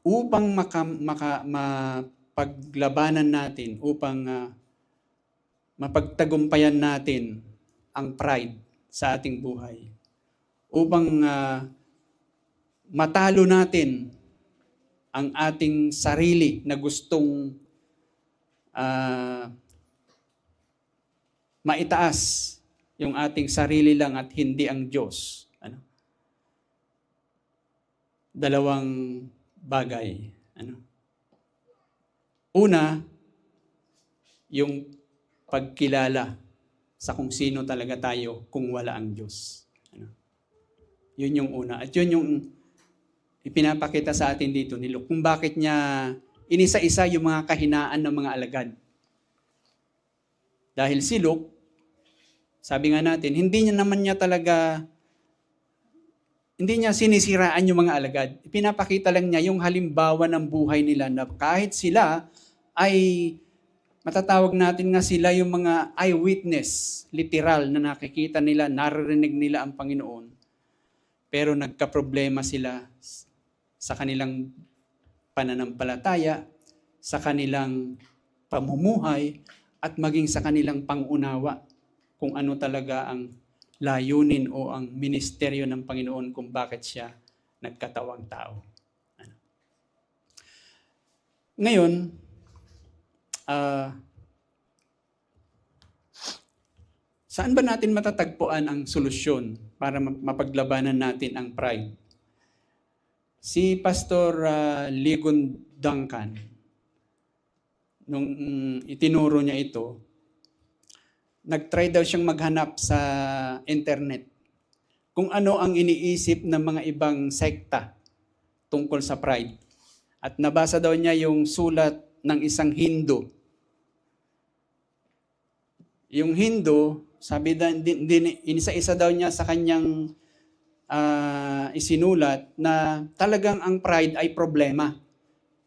upang mapaglabanan natin, upang mapagtagumpayan natin ang pride sa ating buhay. Upang matalo natin ang ating sarili na gustong maitaas yung ating sarili lang at hindi ang Diyos. Dalawang bagay. Una, yung pagkilala sa kung sino talaga tayo kung wala ang Diyos. Yun yung una. At yun yung ipinapakita sa atin dito ni Luke kung bakit niya inisa-isa yung mga kahinaan ng mga alagad. Dahil si Luke, sabi nga natin, hindi niya sinisiraan yung mga alagad. Ipinapakita lang niya yung halimbawa ng buhay nila na kahit sila ay matatawag natin nga sila yung mga eyewitness, literal na nakikita nila, naririnig nila ang Panginoon. Pero nagkaproblema sila sa kanilang pananampalataya, sa kanilang pamumuhay, at maging sa kanilang pangunawa kung ano talaga ang layunin o ang ministeryo ng Panginoon kung bakit siya nagkatawang tao. Ngayon, saan ba natin matatagpuan ang solusyon para mapaglabanan natin ang pride? Si Pastor Ligon Duncan, nung itinuro niya ito, nag-try daw siyang maghanap sa internet kung ano ang iniisip ng mga ibang sekta tungkol sa pride. At nabasa daw niya yung sulat ng isang Hindu. Yung Hindu, sabi inisa-isa daw niya sa kanyang isinulat na talagang ang pride ay problema.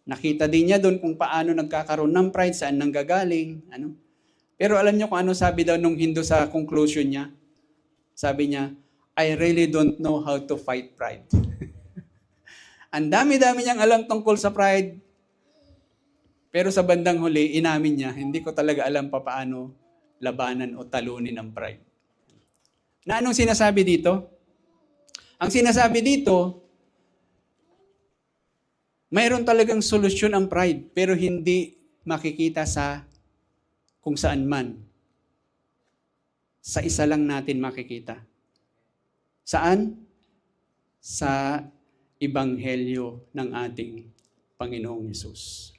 Nakita din niya doon kung paano nagkakaroon ng pride, saan nanggagaling, Pero alam niyo kung ano sabi daw nung Hindu sa conclusion niya? Sabi niya, I really don't know how to fight pride. Ang dami-dami niyang alam tungkol sa pride. Pero sa bandang huli, inamin niya, hindi ko talaga alam paano labanan o talunin ang pride. Na anong sinasabi dito? Ang sinasabi dito, mayroon talagang solusyon ang pride, pero hindi makikita sa kung saan man. Sa isa lang natin makikita. Saan? Sa Ebanghelyo ng ating Panginoong Hesus.